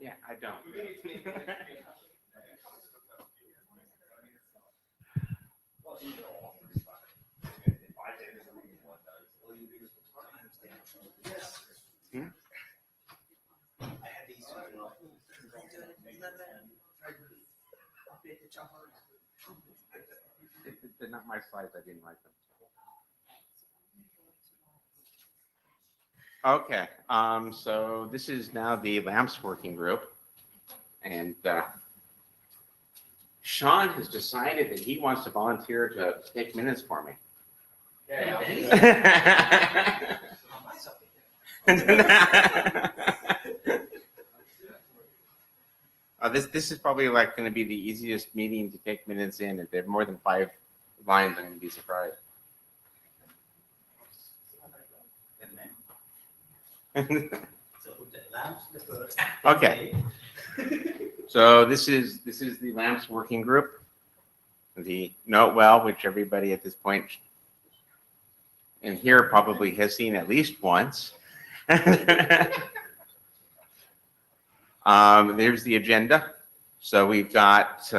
Yeah, I don't. Hmm? They're not my slides. I didn't like them. Okay. So this is now the LAMPS working group, and Sean has decided that he wants to volunteer to take minutes for me. This is probably like going to be the easiest meeting to take minutes in. If there are more than 5 lines, I'm going to be surprised. Okay. So this is the LAMPS working group. The Note Well, which everybody at this point in here probably has seen at least once. There's the agenda. So we've got,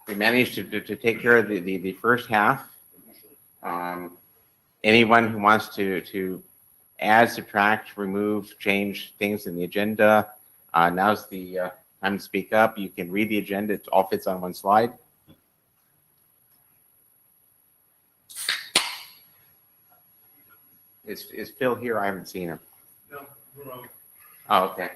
we managed to take care of the first half. Anyone who wants to add, subtract, remove, change things in the agenda, now's the time to speak up. You can read the agenda. It all fits on one slide. Is Phil here? I haven't seen him. No, wrong. Oh, okay.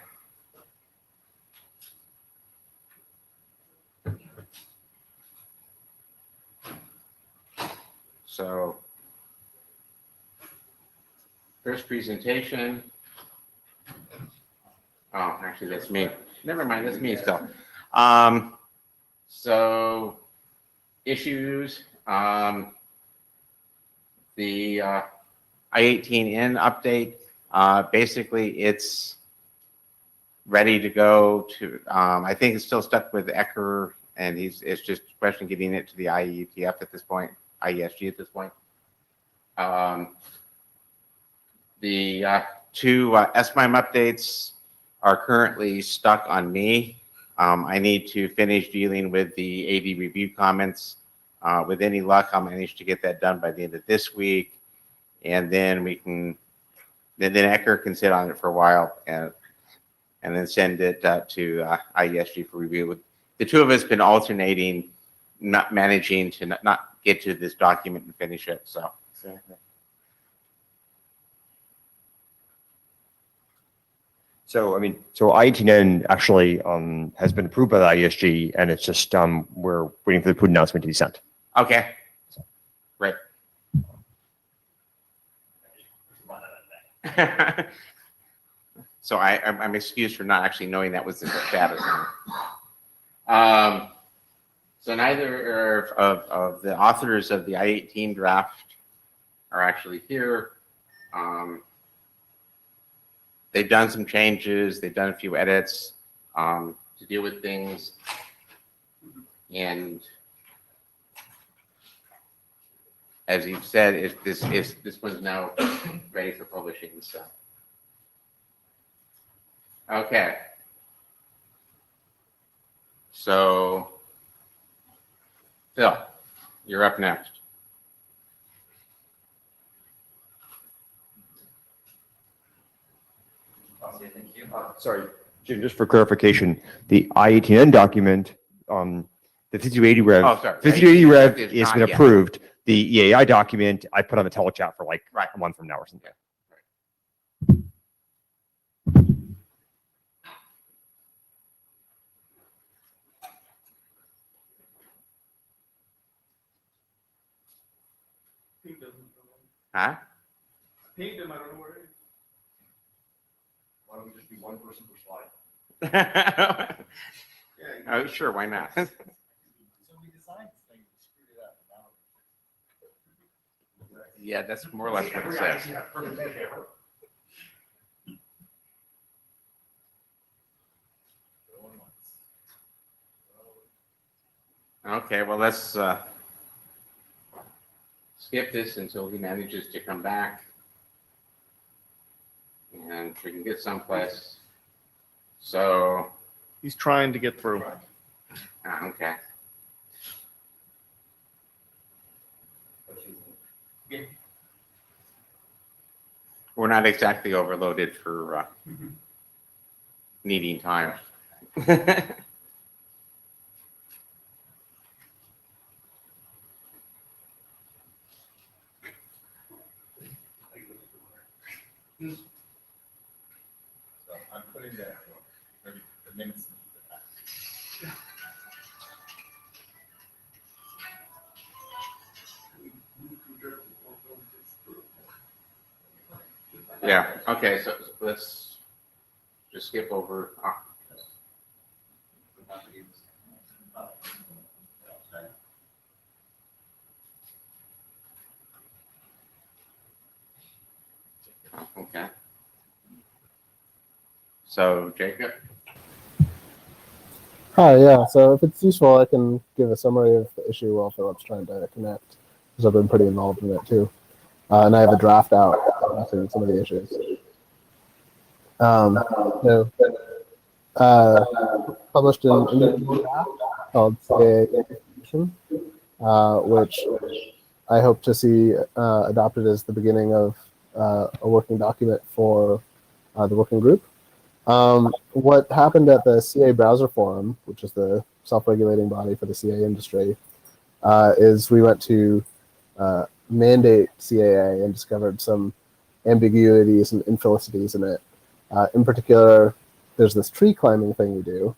So, first presentation. Oh, actually, that's me. Never mind, that's me still. So, issues. The I-18N update. Basically, it's ready to go to. I think it's still stuck with Ecker, and it's just a question of getting it to the IETF at this point, IESG at this point. The 2 SMIME updates are currently stuck on me. I need to finish dealing with the AD review comments. With any luck, I'll manage to get that done by the end of this week, and then we can. Then Ecker can sit on it for a while and then send it to IESG for review. The 2 of us been alternating, not managing to not get to this document and finish it. So I mean, so I-18N actually has been approved by the IESG, and it's just we're waiting for the approved announcement to be sent. okay, great. So I'm excused for not actually knowing that was the status. So neither of the authors of the I-18 draft are actually here. They've done some changes. They've done a few edits to deal with things, and as you've said, this one's now ready for publishing. So, okay. So, Phil, you're up next. Thank you. Sorry, Jim, just for clarification, the I-18N document, the 5280 Rev, Oh, sorry. 5280 Rev Is has not been yet. approved. The EAI document, I put on the telechat for like Right. a month from now or something. Ping them. Huh? Ping them. I don't know where it is. Why don't we just be one person per slide? Yeah. Oh, sure, why not? So we designed this thing, we screwed it up. Now Yeah, that's more or less what it says. Okay, well, let's skip this until he manages to come back, and we can get someplace. So, He's trying to get through. okay. We're not exactly overloaded for needing time. So I'm putting the minutes. Yeah, okay, so let's just skip over. Okay. So, Jacob? Hi, yeah. So if it's useful, I can give a summary of the issue while Philip's trying to connect, because I've been pretty involved in it too. And I have a draft out addressing some of the issues. So, published an individual draft called CAA, which I hope to see adopted as the beginning of a working document for the working group. What happened at the CA Browser Forum, which is the self-regulating body for the CA industry, is we went to mandate CAA and discovered some ambiguities and infelicities in it. In particular, there's this tree climbing thing we do,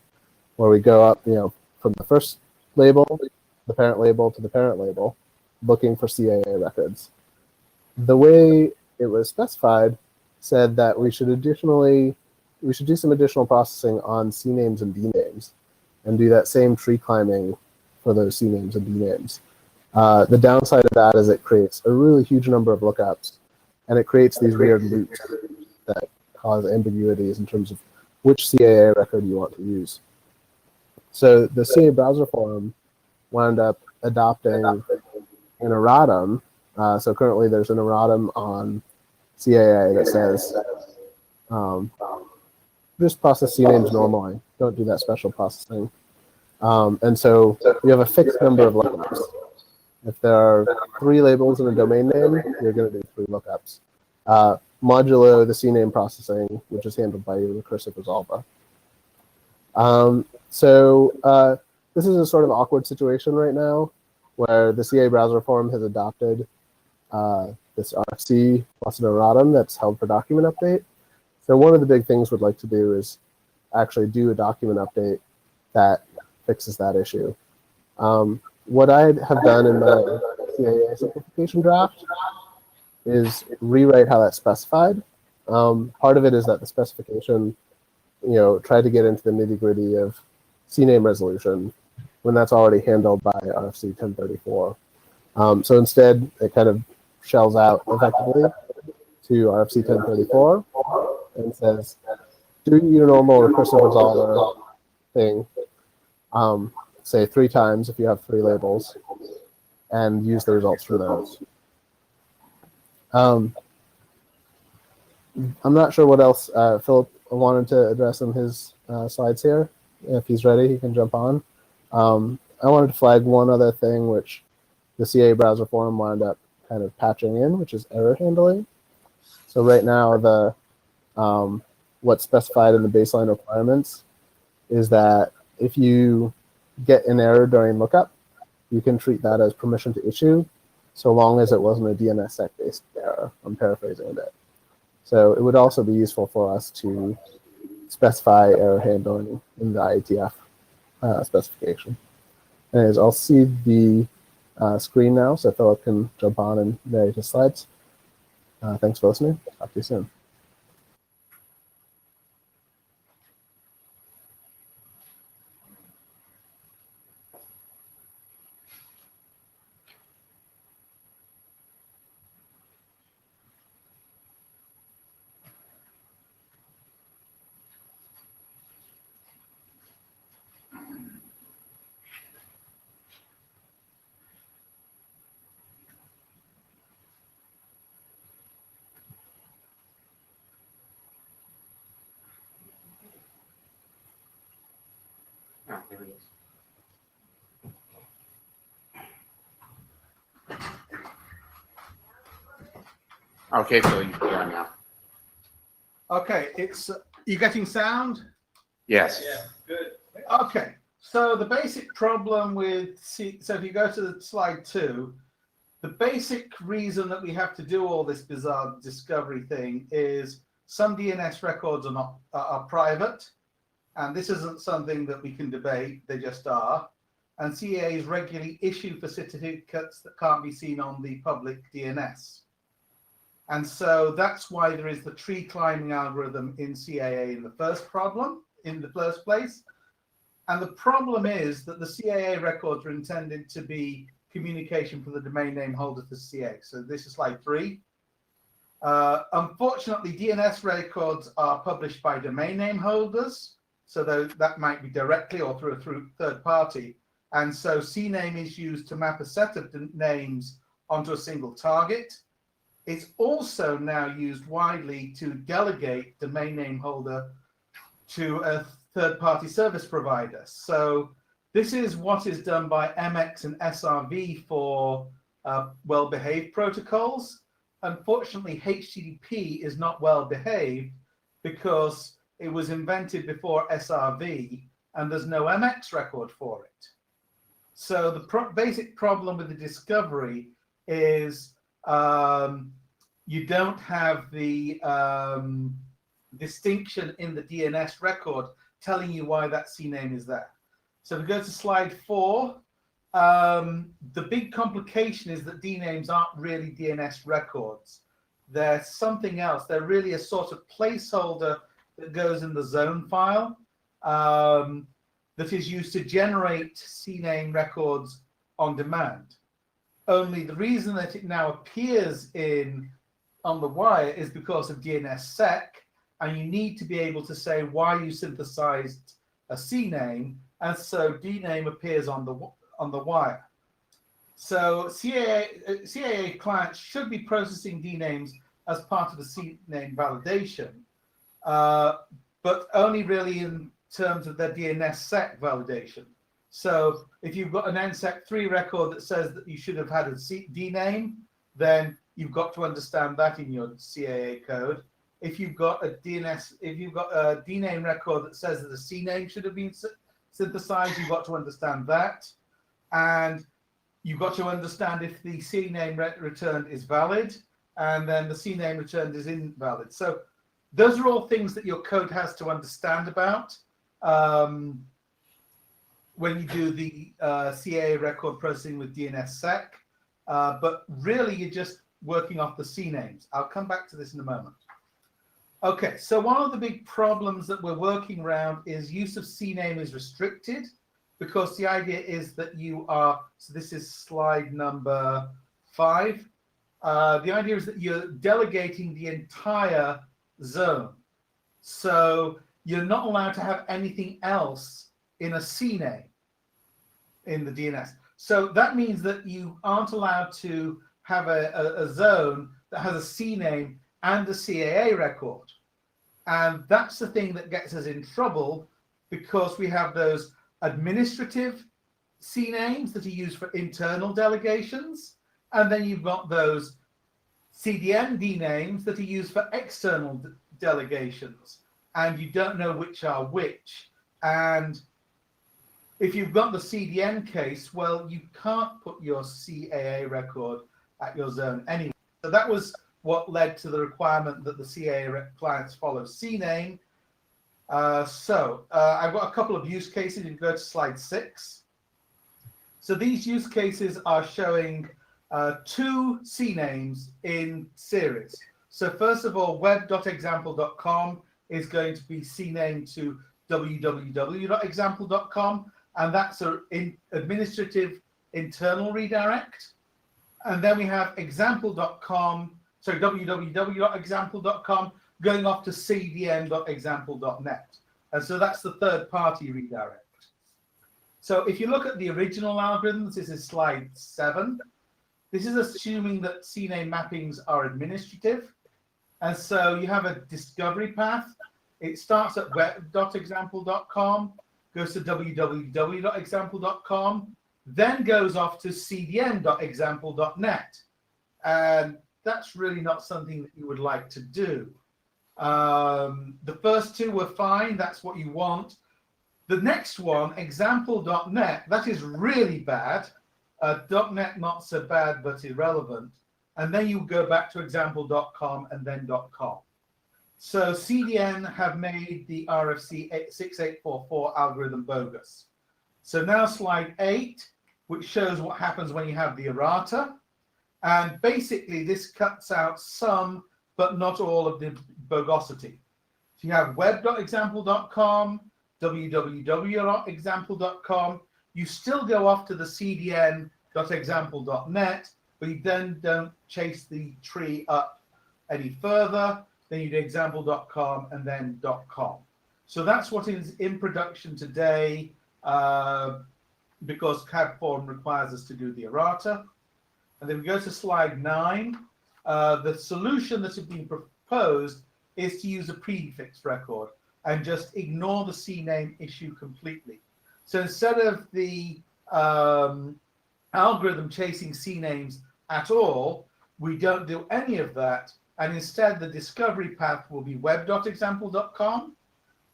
where we go up, from the first label, the parent label, to the parent label, looking for CAA records. The way it was specified said that we should do some additional processing on C names and D names, and do that same tree climbing for those C names and D names. The downside of that is it creates a really huge number of lookups, and it creates these weird loops that cause ambiguities in terms of which CAA record you want to use. So the CA Browser Forum wound up adopting an erratum. So currently there's an erratum on CAA that says, just process C names normally. Don't do that special processing. And so we have a fixed number of lookups. If there are 3 labels in a domain name, you're going to do 3 lookups. Modulo the CNAME processing, which is handled by your recursive resolver. This is a sort of awkward situation right now, where the CA Browser Forum has adopted this RFC plus an erratum that's held for document update. So one of the big things we'd like to do is actually do a document update that fixes that issue. What I have done in my CAA simplification draft is rewrite how that's specified. Part of it is that the specification, tried to get into the nitty-gritty of CNAME resolution when that's already handled by RFC 1034. So instead, it kind of shells out effectively to RFC 1034 and says, do your normal recursive resolver thing, say 3 times if you have 3 labels, and use the results for those. I'm not sure what else Philip wanted to address in his slides here. If he's ready, he can jump on. I wanted to flag one other thing, which the CA Browser Forum wound up kind of patching in, which is error handling. So right now, what's specified in the baseline requirements is that if you get an error during lookup, you can treat that as permission to issue, so long as it wasn't a DNSSEC-based error. I'm paraphrasing a bit. So it would also be useful for us to specify error handling in the IETF specification. Anyways, I'll see the screen now, so Philip can jump on and narrate his slides. Thanks for listening. Talk to you soon. Here it is. Okay, so yeah, now. Okay, it's you getting sound? Yes. Good. Okay, so the basic problem with so if you go to the slide 2, the basic reason that we have to do all this bizarre discovery thing is some DNS records are not are private, and this isn't something that we can debate. They just are, and CAAs regularly issue for certificates that can't be seen on the public DNS. And so that's why there is the tree climbing algorithm in CAA in the first place. And the problem is that the CAA records are intended to be communication from the domain name holder to CA. So this is slide 3. Unfortunately, DNS records are published by domain name holders. So that might be directly or through a third party. And so CNAME is used to map a set of names onto a single target. It's also now used widely to delegate domain name holder to a third-party service provider. So this is what is done by MX and SRV for well-behaved protocols. Unfortunately, HTTP is not well-behaved because it was invented before SRV, and there's no MX record for it. So the basic problem with the discovery is you don't have the distinction in the DNS record telling you why that CNAME is there. So if we go to slide 4, the big complication is that DNAMEs aren't really DNS records. They're something else. They're really a sort of placeholder that goes in the zone file that is used to generate CNAME records on demand. Only the reason that it now appears on the wire is because of DNSSEC, and you need to be able to say why you synthesized a CNAME, and so DNAME appears on the wire. So CAA clients should be processing DNAMEs as part of the CNAME validation, but only really in terms of their DNSSEC validation. So if you've got an NSEC3 record that says that you should have had a DNAME, then you've got to understand that in your CAA code. If you've got a DNAME record that says that a CNAME should have been synthesized, you've got to understand that. And you've got to understand if the CNAME returned is valid, and then the CNAME returned is invalid. So those are all things that your code has to understand about when you do the CAA record processing with DNSSEC. But really, you're just working off the CNAMEs. I'll come back to this in a moment. Okay, so one of the big problems that we're working around is use of CNAME is restricted, because the idea is that you are, so this is slide number 5. The idea is that you're delegating the entire zone. So you're not allowed to have anything else in a CNAME in the DNS. So that means that you aren't allowed to have a zone that has a CNAME and a CAA record. And that's the thing that gets us in trouble, because we have those administrative CNAMEs that are used for internal delegations, and then you've got those CDN DNAMEs that are used for external delegations, and you don't know which are which. And if you've got the CDN case, well, you can't put your CAA record at your zone anyway. So that was what led to the requirement that the CAA clients follow CNAME. I've got a couple of use cases. You can go to slide 6. So these use cases are showing 2 CNAMEs in series. So first of all, web.example.com is going to be CNAME to www.example.com, and that's an administrative internal redirect. And then we have example.com, so www.example.com going off to cdn.example.net. And so that's the third-party redirect. So if you look at the original algorithms, this is slide 7. This is assuming that CNAME mappings are administrative. And so you have a discovery path. It starts at web.example.com. goes to www.example.com, then goes off to cdn.example.net. And that's really not something that you would like to do. The first two were fine. That's what you want. The next one, example.net, that is really bad. .net, not so bad, but irrelevant. And then you go back to example.com and then .com. So CDN have made the RFC 6844 algorithm bogus. So now slide 8, which shows what happens when you have the errata. And basically this cuts out some, but not all of the bogosity. So you have web.example.com, www.example.com. You still go off to the cdn.example.net, but you then don't chase the tree up any further. Then you do example.com and then .com. So that's what is in production today, because CAD form requires us to do the errata. And then we go to slide 9. The solution that has been proposed is to use a prefix record and just ignore the CNAME issue completely. So instead of the algorithm chasing CNAMEs at all, we don't do any of that. And instead, the discovery path will be web.example.com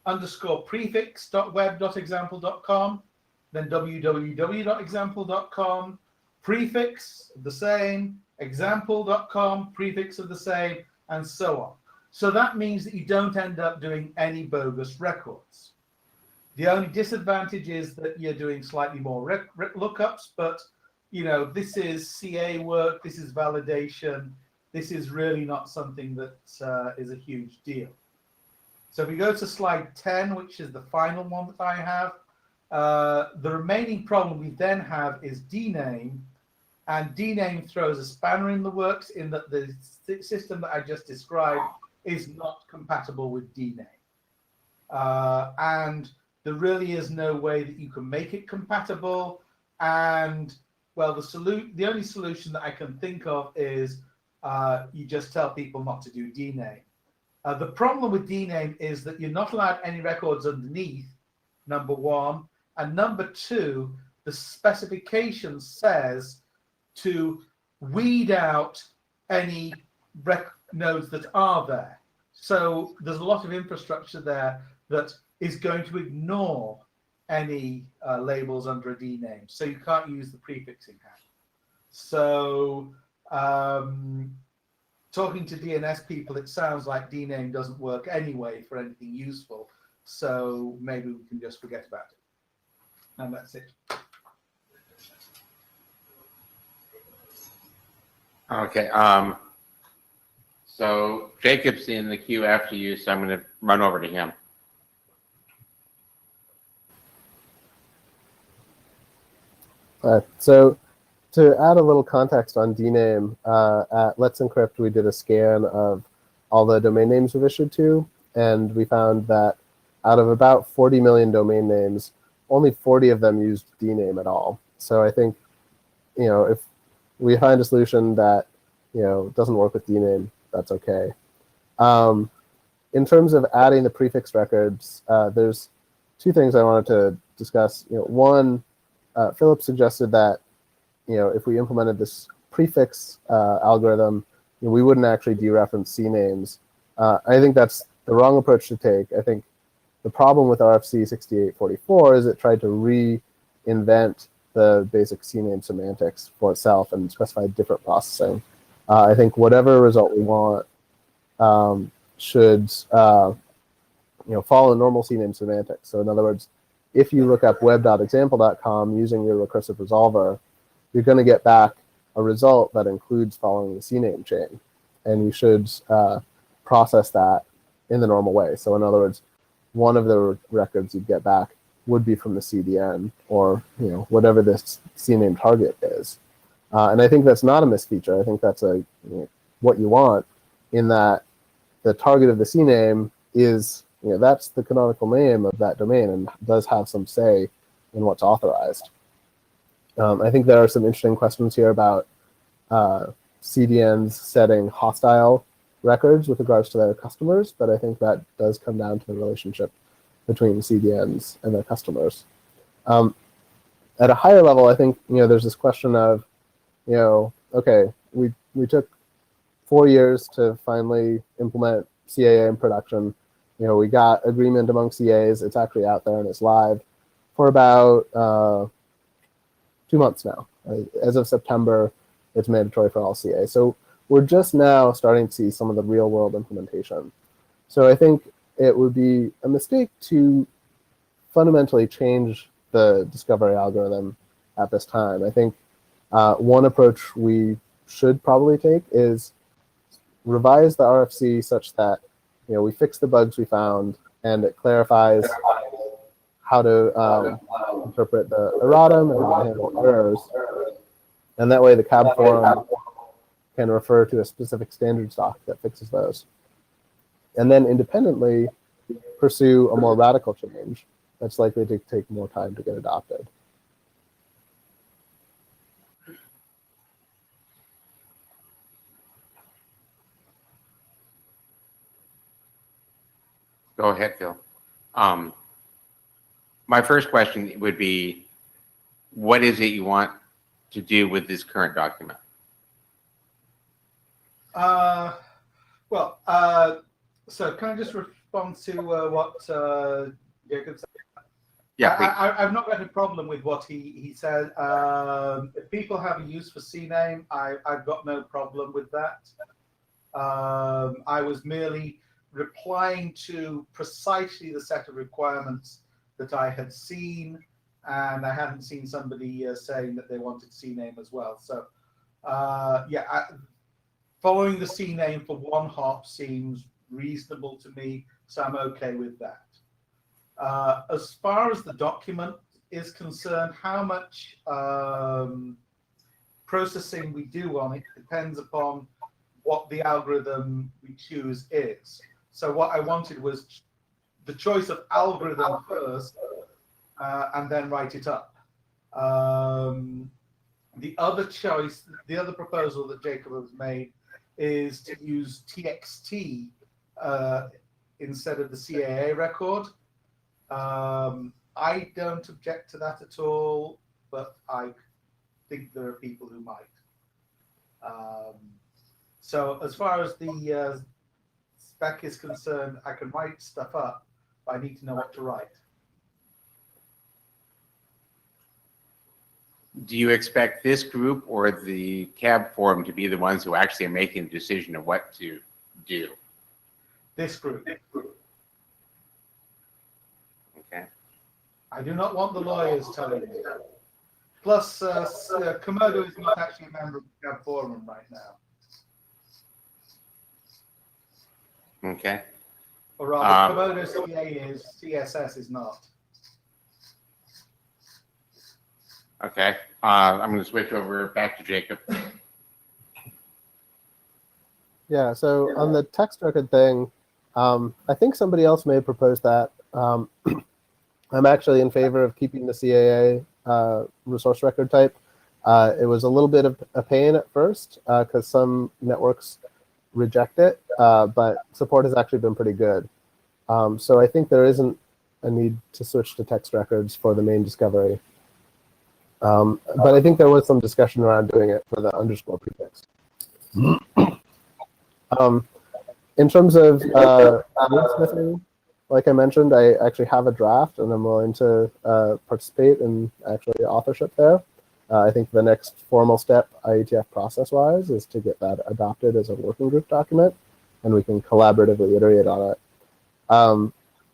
_ prefix.web.example.com, then www.example.com, prefix of the same, example.com, prefix of the same, and so on. So that means that you don't end up doing any bogus records. The only disadvantage is that you're doing slightly more lookups, but you know, this is CA work, this is validation. This is really not something that is a huge deal. So if we go to slide 10, which is the final one that I have, the remaining problem we then have is DNAME, and DNAME throws a spanner in the works in that the system that I just described is not compatible with DNAME. And there really is no way that you can make it compatible. And well, the only solution that I can think of is you just tell people not to do DNAME. The problem with DNAME is that you're not allowed any records underneath, number one. And number two, the specification says to weed out any nodes that are there. So there's a lot of infrastructure there that is going to ignore any labels under a DNAME. So you can't use the prefixing hash. So talking to DNS people, it sounds like DNAME doesn't work anyway for anything useful. So maybe we can just forget about it. And that's it. Okay. So Jacob's in the queue after you, so I'm going to run over to him. So to add a little context on DNAME, at Let's Encrypt, we did a scan of all the domain names we've issued to, and we found that out of about 40 million domain names, only 40 of them used DNAME at all. So I think, you know, if we find a solution that, you know, doesn't work with DNAME, that's okay. In terms of adding the prefix records, there's two things I wanted to discuss. You know, one, Philip suggested that, you know, if we implemented this prefix algorithm, you know, we wouldn't actually dereference CNAMEs. I think that's the wrong approach to take. I think the problem with RFC 6844 is it tried to reinvent the basic CNAME semantics for itself and specify different processing. I think whatever result we want should you know, follow normal CNAME semantics. So in other words, if you look up web.example.com using your recursive resolver, you're going to get back a result that includes following the CNAME chain. And you should process that in the normal way. So in other words, one of the records you'd get back would be from the CDN or, you know, whatever this CNAME target is. And I think that's not a misfeature. I think that's a, you know, what you want, in that the target of the CNAME is, you know, that's the canonical name of that domain and does have some say in what's authorized. I think there are some interesting questions here about CDNs setting hostile records with regards to their customers, but I think that does come down to the relationship between CDNs and their customers. At a higher level, I think there's this question of, okay, we took 4 years to finally implement CAA in production. We got agreement among CAs. It's actually out there and it's live for about 2 months now. As of September, it's mandatory for all CAs. So we're just now starting to see some of the real world implementation. So I think it would be a mistake to fundamentally change the discovery algorithm at this time. I think one approach we should probably take is revise the RFC such that we fix the bugs we found and it clarifies how to interpret the erratum and how to handle errors. And that way the CAB forum can refer to a specific standard stock that fixes those. And then independently pursue a more radical change that's likely to take more time to get adopted. Go ahead, Phil. My first question would be, what is it you want to do with this current document? So can I just respond to what Jacob said? Yeah, please. I've not got a problem with what he said. If people have a use for CNAME, I've got no problem with that. I was merely replying to precisely the set of requirements that I had seen, and I hadn't seen somebody saying that they wanted CNAME as well. So following the CNAME for one hop seems reasonable to me, so I'm okay with that. As far as the document is concerned, how much processing we do on it depends upon what the algorithm we choose is. So what I wanted was the choice of algorithm first, and then write it up. The other choice, the other proposal that Jacob has made is to use TXT instead of the CAA record. I don't object to that at all, but I think there are people who might. So as far as the spec is concerned, I can write stuff up, but I need to know what to write. Do you expect this group or the CAB forum to be the ones who actually are making the decision of what to do? This group. Okay. I do not want the lawyers telling me. Plus, Komodo is not actually a member of the CAB forum right now. Okay. Or rather, Komodo CA is, CSS is not. Okay. I'm going to switch over back to Jacob. Yeah, so on the text record thing, I think somebody else may have proposed that. I'm actually in favor of keeping the CAA resource record type. It was a little bit of a pain at first because some networks reject it, but support has actually been pretty good. So I think there isn't a need to switch to text records for the main discovery. But I think there was some discussion around doing it for the underscore prefix. In terms of wordsmithing, like I mentioned, I actually have a draft and I'm willing to participate in actually authorship there. I think the next formal step, IETF process-wise, is to get that adopted as a working group document, and we can collaboratively iterate on it.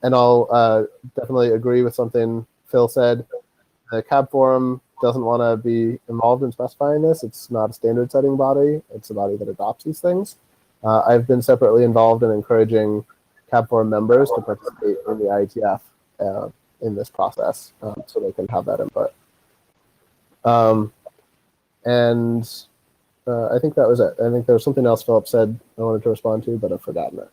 And I'll definitely agree with something Phil said. The CAB forum doesn't want to be involved in specifying this. It's not a standard setting body. It's a body that adopts these things. I've been separately involved in encouraging CAB forum members to participate in the IETF in this process so they can have that input. And I think that was it. I think there was something else Philip said I wanted to respond to, but I've forgotten it.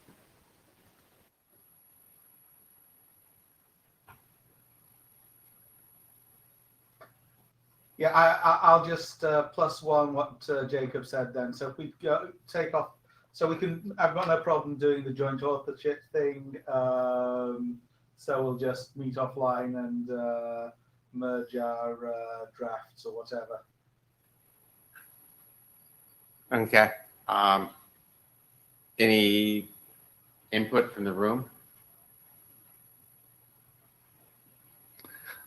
Yeah, I'll just plus one what Jacob said then. So if we take off, so we can, I've got no problem doing the joint authorship thing. So we'll just meet offline and merge our drafts or whatever. Okay. Any input from the room?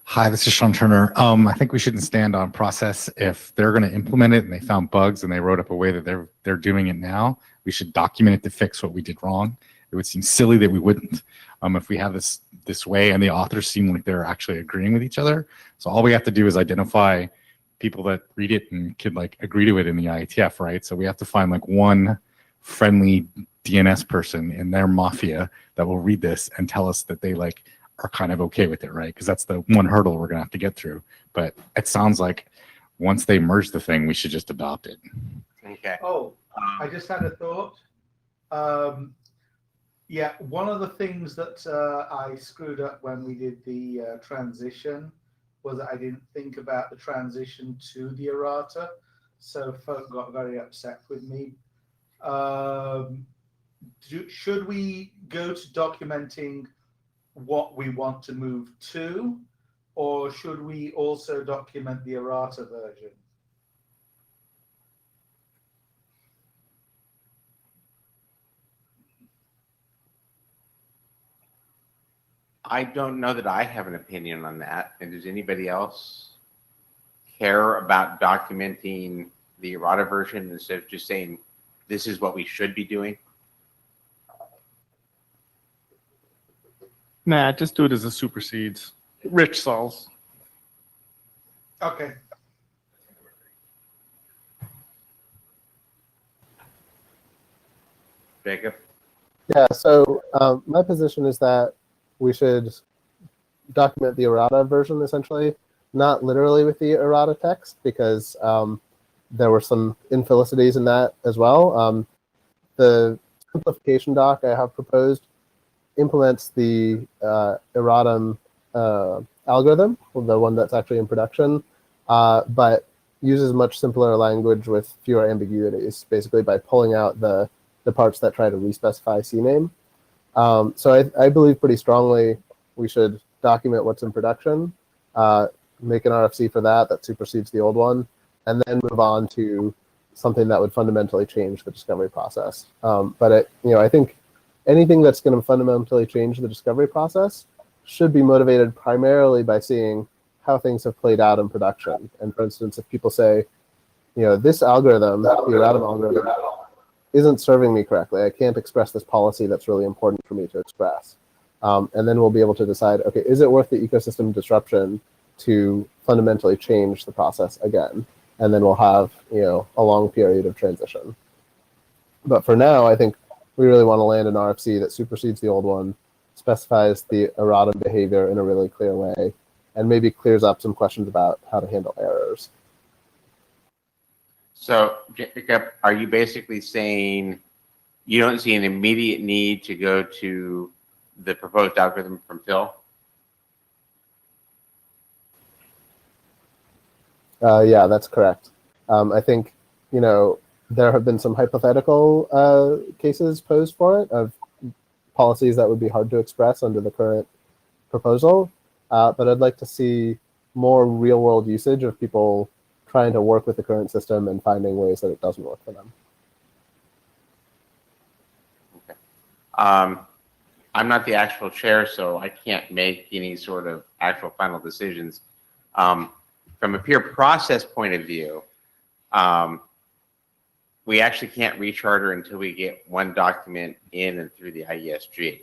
Hi, this is Sean Turner. I think we shouldn't stand on process. If they're going to implement it and they found bugs and they wrote up a way that they're doing it now, we should document it to fix what we did wrong. It would seem silly that we wouldn't. If we have this way and the authors seem like they're actually agreeing with each other. So all we have to do is identify people that read it and could like agree to it in the IETF, right? So we have to find like one friendly DNS person in their mafia that will read this and tell us that they like are kind of okay with it, right? Because that's the one hurdle we're gonna have to get through. But it sounds like once they merge the thing, we should just adopt it. Okay. Oh, I just had a thought. Yeah, one of the things that I screwed up when we did the transition was that I didn't think about the transition to the errata. So folk got very upset with me. Should we go to documenting what we want to move to, or should we also document the errata version? I don't know that I have an opinion on that. And does anybody else care about documenting the errata version instead of just saying, this is what we should be doing? Nah, just do it as a supersedes. Rich solves. Okay. Jacob? Yeah, so my position is that we should document the errata version essentially, not literally with the errata text, because there were some infelicities in that as well. The simplification doc I have proposed implements the erratum algorithm, the one that's actually in production, but uses much simpler language with fewer ambiguities, basically by pulling out the parts that try to respecify CNAME. So I believe pretty strongly we should document what's in production, make an RFC for that supersedes the old one, and then move on to something that would fundamentally change the discovery process. But I think anything that's going to fundamentally change the discovery process should be motivated primarily by seeing how things have played out in production. And for instance, if people say, this algorithm, the erratum algorithm, isn't serving me correctly, I can't express this policy that's really important for me to express. And then we'll be able to decide, okay, is it worth the ecosystem disruption to fundamentally change the process again? And then we'll have, a long period of transition. But for now, I think we really want to land an RFC that supersedes the old one, specifies the erratum behavior in a really clear way, and maybe clears up some questions about how to handle errors. So, Jacob, are you basically saying you don't see an immediate need to go to the proposed algorithm from Phil? Yeah, that's correct. I think, there have been some hypothetical cases posed for it of policies that would be hard to express under the current proposal. But I'd like to see more real world usage of people trying to work with the current system and finding ways that it doesn't work for them. Okay. I'm not the actual chair, so I can't make any sort of actual final decisions. From a pure process point of view, we actually can't recharter until we get one document in and through the IESG.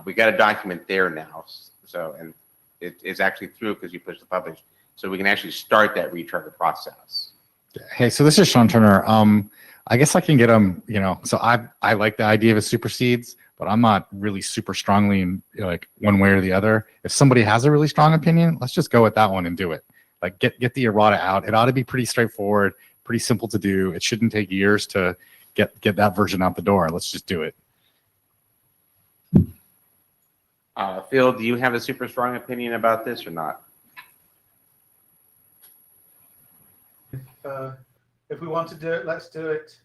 We got a document there now, so and it's actually through because you pushed the publish, so we can actually start that recharter process. Hey, so this is Sean Turner. I guess I can get them, so I like the idea of a supersedes, but I'm not really super strongly in like one way or the other. If somebody has a really strong opinion, let's just go with that one and do it. Like get the errata out. It ought to be pretty straightforward, pretty simple to do. It shouldn't take years to get that version out the door. Let's just do it. Phil, do you have a super strong opinion about this or not? If we want to do it, let's do it.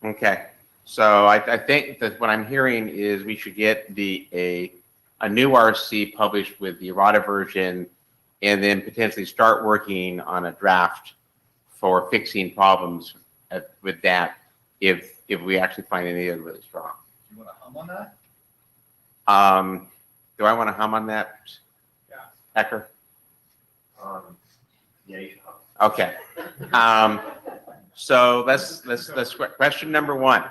Okay, So I think that what I'm hearing is we should get a new RC published with the errata version, and then potentially start working on a draft for fixing problems with that if we actually find any of it really strong. You want to hum on that? Do I want to hum on that? Yeah. Hecker? Yeah, you can. Okay. So let's question number one.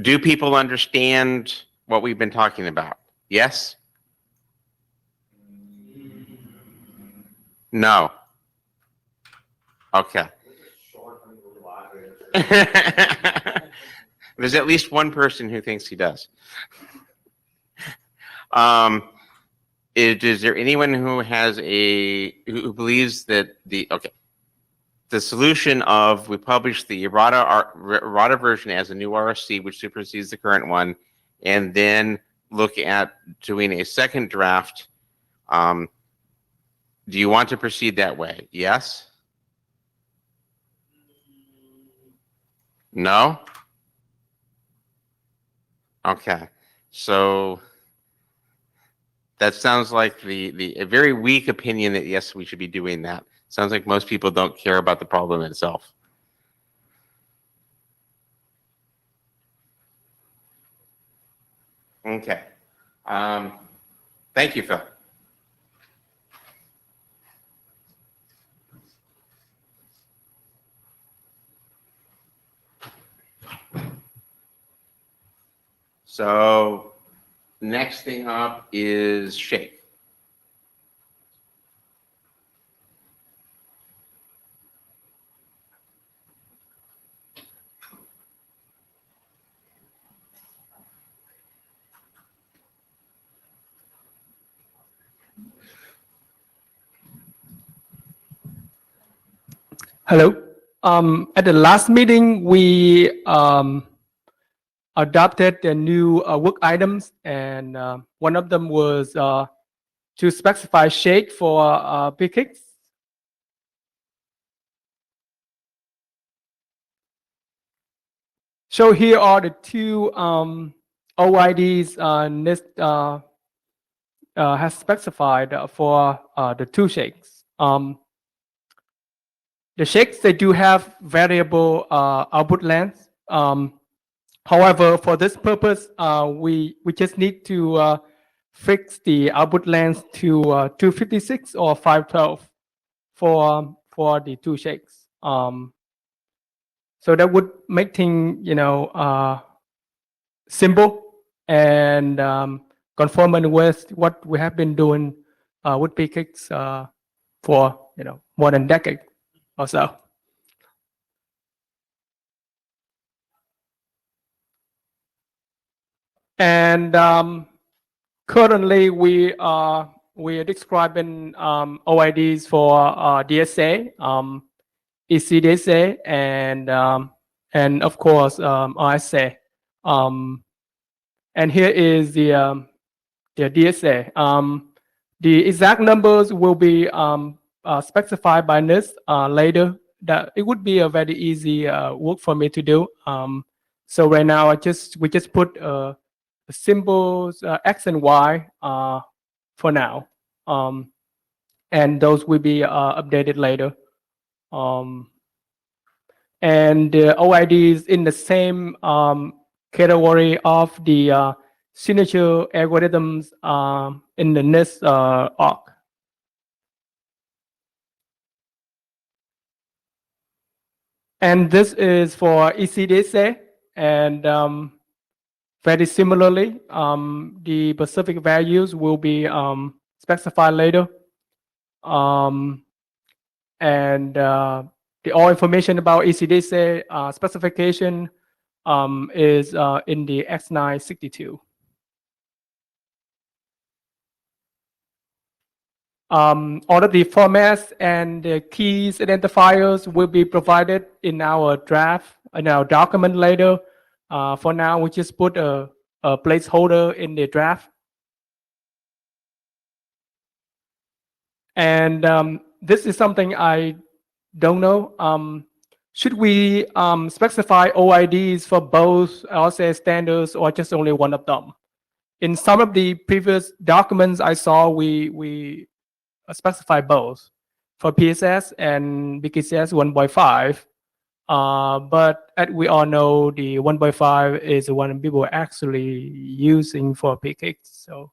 Do people understand what we've been talking about? Yes? No. Okay. There's at least one person who thinks he does. Is there anyone who who believes that the solution of we publish the errata version as a new RFC which supersedes the current one, and then look at doing a second draft? Do you want to proceed that way? Yes? No? Okay. So that sounds like a very weak opinion that yes, we should be doing that. Sounds like most people don't care about the problem itself. Okay. Thank you, Phil. So next thing up is shake. Hello. At the last meeting, we adopted the new work items, and one of them was to specify shake for picks. So here are the two OIDs NIST has specified for the two shakes. The shakes, they do have variable output length. However, for this purpose, we just need to fix the output length to 256 or 512 for the two shakes. So that would make things, simple and conformant with what we have been doing with PKICs for more than a decade or so. And currently we are describing OIDs for DSA, ECDSA, and of course RSA. And here is the DSA. The exact numbers will be specified by NIST later. That it would be a very easy work for me to do. So right now we just put symbols X and Y for now, and those will be updated later. And the OIDs in the same category of the signature algorithms in the NIST org. And this is for ECDSA, and very similarly, the specific values will be specified later. And the all information about ECDSA specification is in the X962. All of the formats and the keys identifiers will be provided in our draft, in our document later. For now, we just put a placeholder in the draft. And this is something I don't know. Should we specify OIDs for both LSA standards or just only one of them? In some of the previous documents I saw, we specify both for PSS and BKCS 1.5. But as we all know, the 1.5 is the one people are actually using for PKIX. So,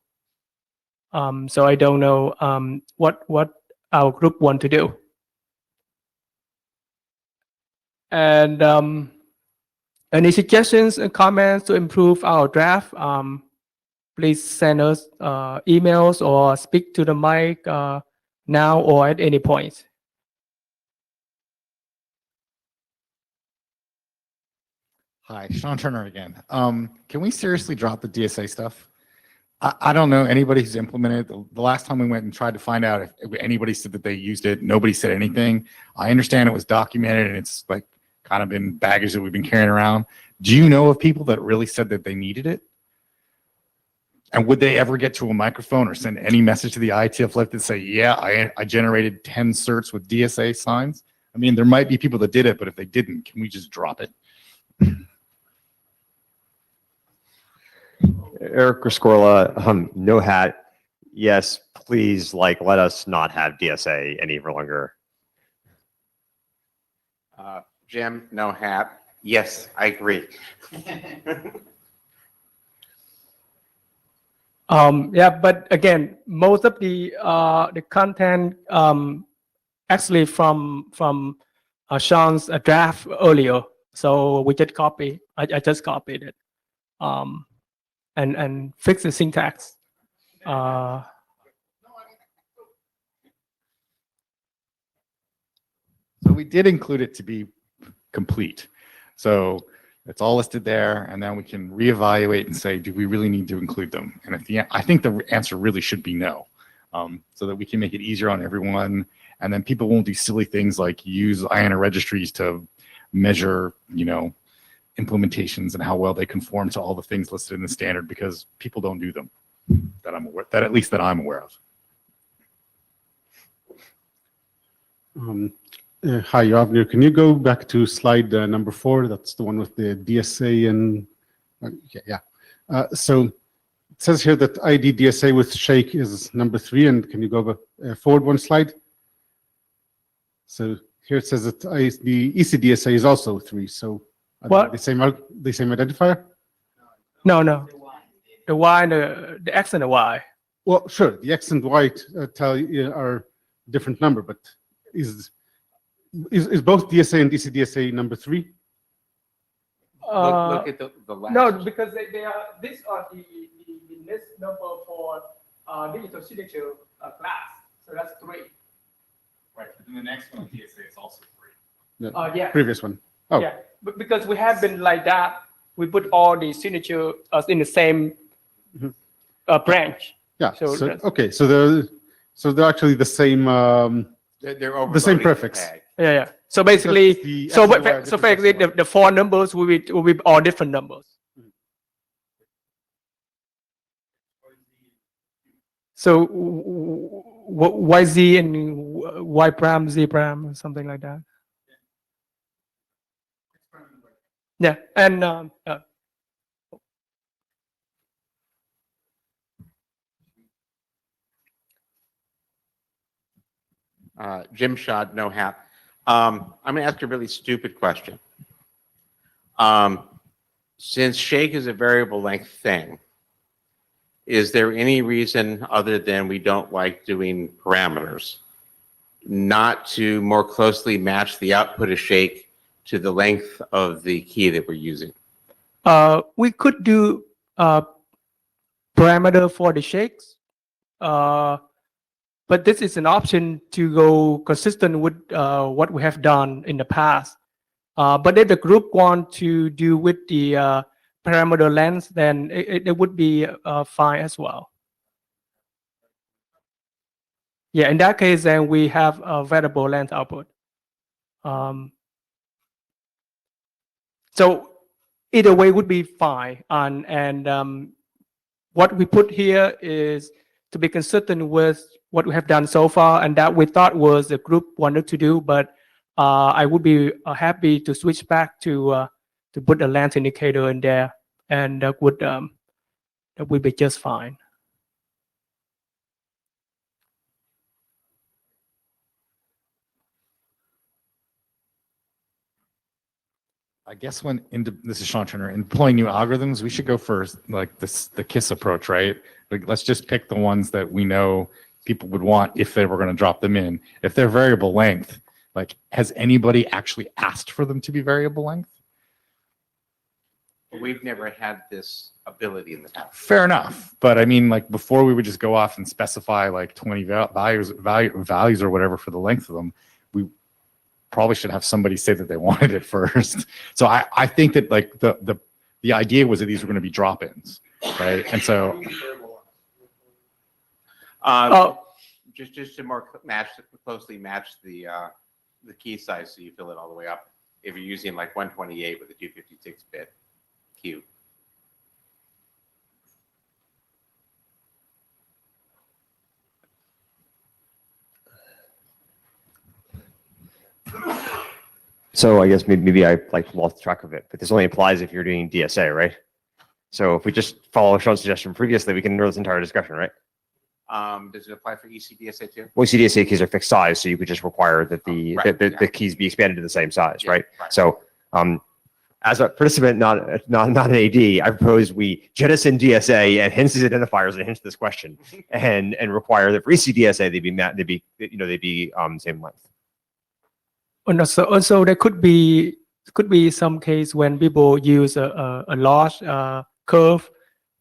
so I don't know what our group want to do. And any suggestions and comments to improve our draft? Please send us emails or speak to the mic now or at any point. Hi, Sean Turner again. Can we seriously drop the DSA stuff? I don't know anybody who's implemented it. The last time we went and tried to find out if anybody said that they used it, nobody said anything. I understand it was documented and it's like kind of been baggage that we've been carrying around. Do you know of people that really said that they needed it? And would they ever get to a microphone or send any message to the IETF left that say, yeah, I generated 10 certs with DSA signs? I mean, there might be people that did it, but if they didn't, can we just drop it? Eric Griscorla, no hat. Yes, please, like, let us not have DSA any longer. Jim, no hat. Yes, I agree. Yeah, but again, most of the content actually from Sean's draft earlier, so we just copy. I just copied it, and fix the syntax. So we did include it to be complete. So it's all listed there, and then we can reevaluate and say, do we really need to include them? And at the end, I think the answer really should be no, so that we can make it easier on everyone, and then people won't do silly things like use IANA registries to measure, you know, implementations and how well they conform to all the things listed in the standard, because people don't do them that I'm aware, that at least that I'm aware of. Hi, Yavnir. Can you go back to slide number 4? That's the one with the DSA and yeah. So it says here that ID DSA with Shake is number 3, and can you go forward one slide? So here it says that the ECDSA is also 3. So are What? they the same identifier? No, the Y and the X and the Y. Well, sure. The X and Y tell you are different number, but is both DSA and ECDSA number 3? Look at the last. No, because they are, these are the list number for digital signature class. So that's 3. Right, but then the next one, DSA, is also 3. The Yeah. previous one. Oh, Yeah, but because we have been like that, we put all the signature in the same branch. yeah. So So, that's- okay, so they're actually the same. They're The same overloading prefix. tag. Yeah. So basically, the so X and Y are so different basically, as the 4 numbers will be all different numbers. So YZ and Y prime, Z prime, or something like that. Yeah, and Jim Shad, no hat. I'm going to ask a really stupid question. Since Shake is a variable length thing, is there any reason other than we don't like doing parameters not to more closely match the output of Shake to the length of the key that we're using? we could do parameter for the shakes, but this is an option to go consistent with what we have done in the past. But if the group want to do with the parameter length, then it would be fine as well. Yeah, in that case, then we have a variable length output. So either way would be fine. And what we put here is to be consistent with what we have done so far, and that we thought was the group wanted to do, but I would be happy to switch back to put a length indicator in there, and that would be just fine. I guess this is Sean Turner, in deploying new algorithms, we should go for like the KISS approach, right? Like, let's just pick the ones that we know people would want if they were going to drop them in. If they're variable length, like, has anybody actually asked for them to be variable length? We've never had this ability in the past. Fair enough, but I mean, like, before we would just go off and specify like 20 values or whatever for the length of them, we probably should have somebody say that they wanted it first. So I think that like the idea was that these were going to be drop-ins, right? And so just to more closely match the key size, so you fill it all the way up. If you're using like 128 with a 256-bit queue. So I guess maybe I like lost track of it, but this only applies if you're doing DSA, right? So if we just follow Sean's suggestion previously, we can ignore this entire discussion, right? Does it apply for ECDSA too? Well, ECDSA keys are fixed size, so you could just require that the keys be expanded to the same size, Yeah, right? right. So as a participant, not an AD, I propose we jettison DSA and hence these identifiers and hence this question, and require that for ECDSA they'd be same length. And also there could be some case when people use a large curve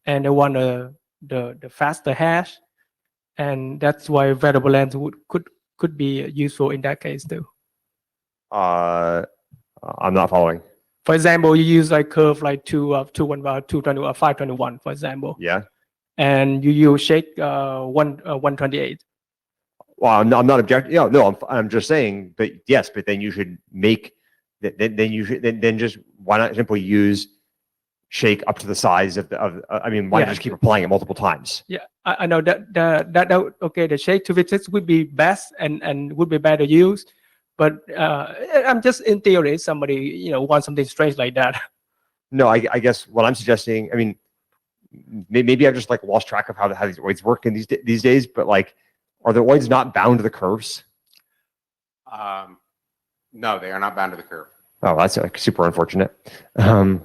and they want the faster hash, and that's why variable length could be useful in that case too. I'm not following. For example, you use like curve like 221 or 521, for example, Yeah. and you use shake 128. Well, I'm not objecting. No, I'm just saying. But yes, but then you should make that. Then just why not simply use shake up to the size of I mean, why not just keep applying it multiple times? Yeah, I know that okay. The shake 256 would be best and would be better used, but I'm just in theory. Somebody wants something strange like that. No, I guess what I'm suggesting. I mean, maybe I've just like lost track of how these OIDs work in these days. But like, are the OIDs not bound to the curves? No, they are not bound to the curve. Oh, that's like super unfortunate. That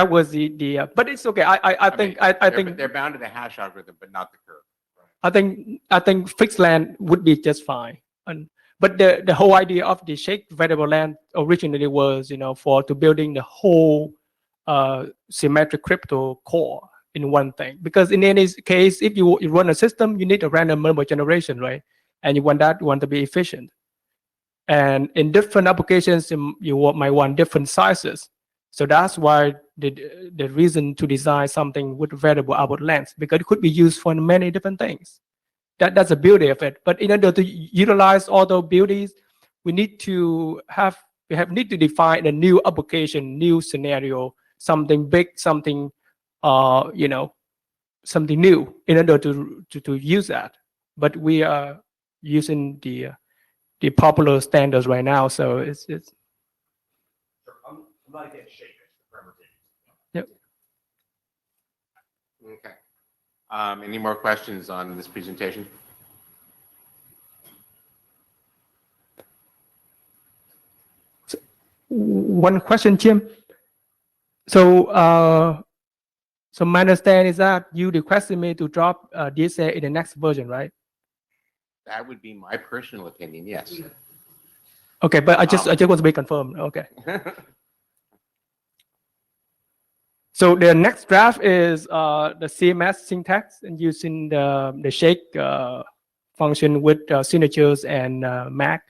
was the but it's okay. I think they're bound to the hash algorithm, but not the curve. I think fixed length would be just fine. But the whole idea of the shake variable length originally was to building the whole symmetric crypto core in one thing. Because in any case, if you run a system, you need a random number generation, right? And you want to be efficient. And in different applications, you might want different sizes. So that's why the reason to design something with variable output length, because it could be used for many different things. That's the beauty of it. But in order to utilize all those beauties, we need to define a new application, new scenario, something big, something something new in order to use that. But we are using the popular standards right now, so it's. I'm not against shake. Yep. Okay. Any more questions on this presentation? One question, Jim. So my understanding is that you requested me to drop DSA in the next version, right? That would be my personal opinion, yes. Okay, but I just want to be confirmed. Okay. So the next draft is the CMS syntax and using the shake function with signatures and MAC.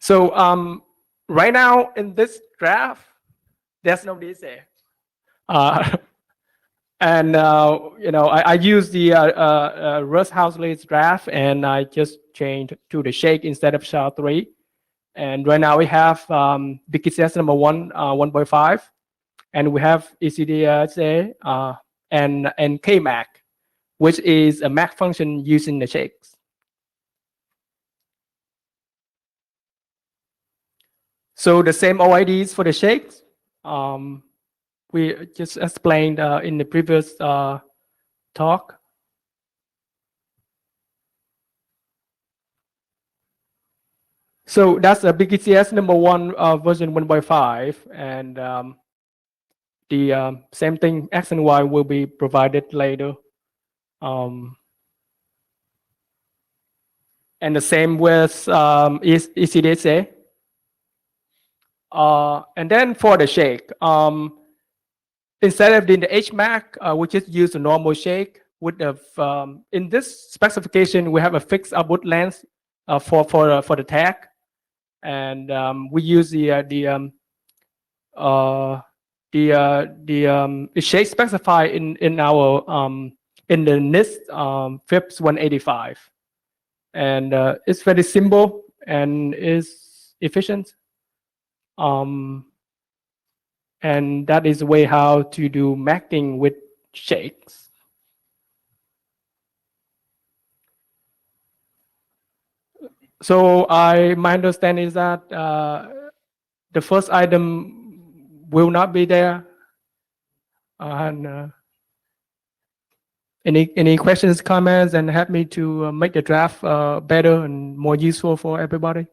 So right now in this draft, there's no DSA. And I use the Rust house list draft, and I just changed to the shake instead of SHA-3. And right now we have BKCS number 1.5, and we have ECDSA and KMAC. which is a MAC function using the shakes. So the same OIDs for the shakes. We just explained in the previous talk. So that's a BKCS number 1 version 1.5, and the same thing X and Y will be provided later. And the same with ECDSA. And then for the shake, instead of doing the HMAC, we just use a normal shake. With the in this specification, we have a fixed output length for the tag, and we use the shake specified in our in the NIST FIPS 185, and it's very simple and is efficient. And that is the way how to do macking with shakes. So my understanding is that the first item will not be there. And any questions, comments, and help me to make the draft better and more useful for everybody.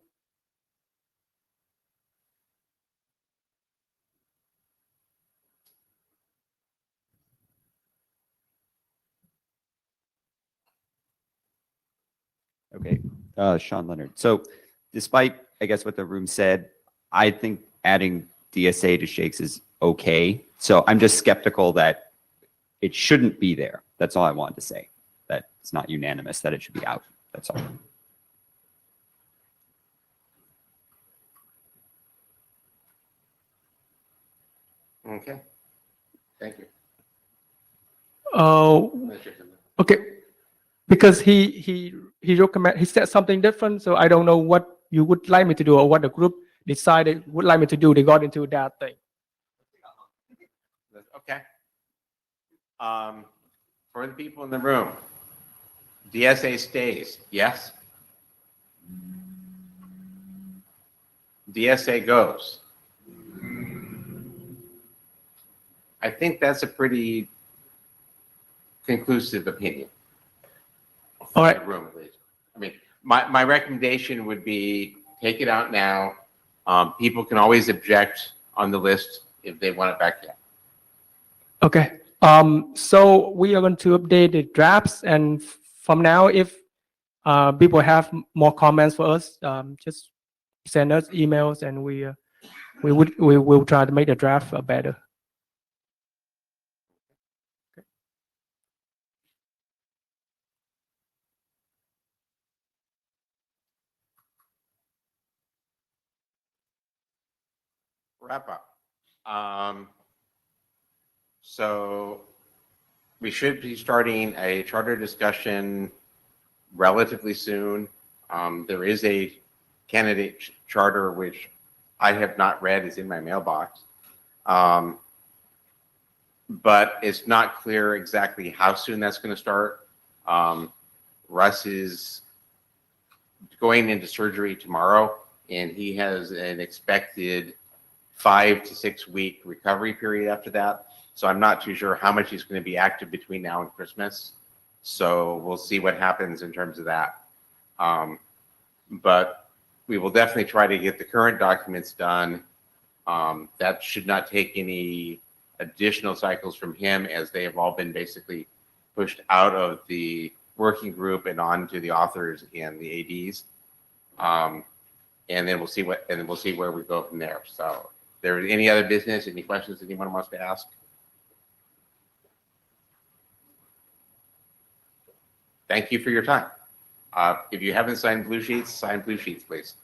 Okay, Sean Leonard. So despite, I guess, what the room said, I think adding DSA to shakes is okay. So I'm just skeptical that it shouldn't be there. That's all I wanted to say. That it's not unanimous that it should be out. That's all. Okay. Thank you. Okay. Because he recommend, he said something different, so I don't know what you would like me to do or what the group decided would like me to do regarding to that thing. Okay. For the people in the room, DSA stays, yes? DSA goes. I think that's a pretty conclusive opinion. All right. The room, at least. I mean, my recommendation would be take it out now. People can always object on the list if they want it back yet. Okay. So we are going to update the drafts, and from now, if people have more comments for us, just send us emails, and we will try to make the draft better. Wrap up. So we should be starting a charter discussion relatively soon. There is a candidate charter which I have not read, is in my mailbox. But it's not clear exactly how soon that's going to start. Russ is going into surgery tomorrow, and he has an expected 5 to 6 week recovery period after that. So I'm not too sure how much he's going to be active between now and Christmas. So we'll see what happens in terms of that. But we will definitely try to get the current documents done. That should not take any additional cycles from him, as they have all been basically pushed out of the working group and on to the authors and the ADs. And then we'll see where we go from there. So if there any other business, any questions anyone wants to ask? Thank you for your time. If you haven't signed blue sheets, sign blue sheets, please.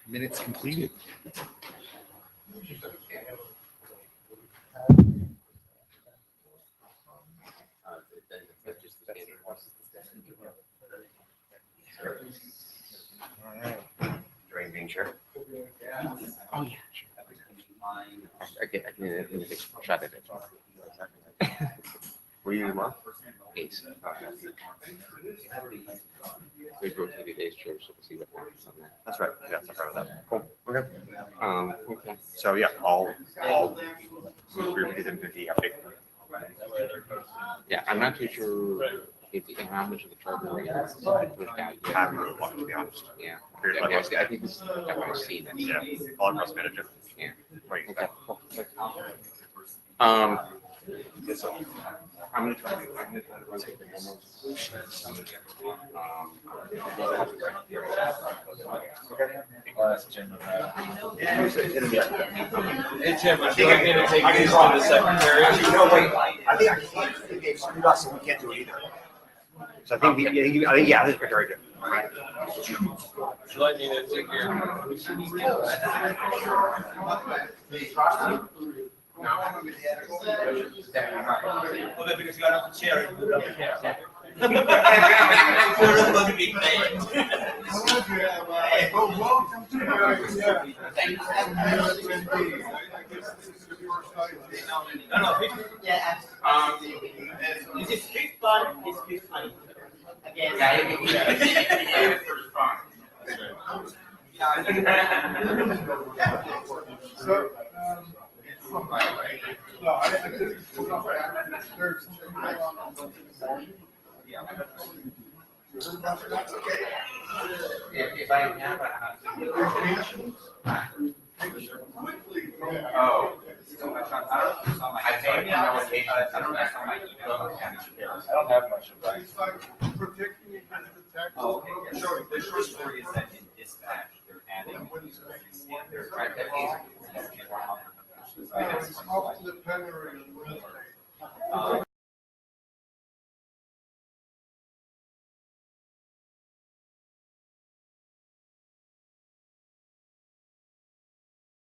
Minutes completed. All right. screen share? Oh, yeah, sure. I can take a shot at it. Were you in what? Ace. We rotated Ace chair, so we'll see what happens on that. That's right. Yeah, that's right with that. Cool. Okay. Okay. So yeah, I'll move through to the update. Yeah, I'm not too sure if, how much of the trouble we have. Haven't really looked, to be honest. Yeah. Here's Yeah, my I think this is, I've already seen it. Yeah, all across manager. Yeah. Right. Okay. So I'm gonna try to run through the demos. Hey, Tim, I think I'm gonna take these to the secretary. No, wait, I think I think they screwed us, and we can't do it either. So I think, yeah, this is very good. Would you like me to take care of it? Okay, because you got off the chair, you moved up the chair. Yeah, absolutely. This is quick fun, it's quick fun. Again. So, If I have a. Oh. I think you know what they, I don't have much of that. it's like protecting against the text. Oh, sure. The short story is that in dispatch, they're adding. Right, that is. It's off to the plenary.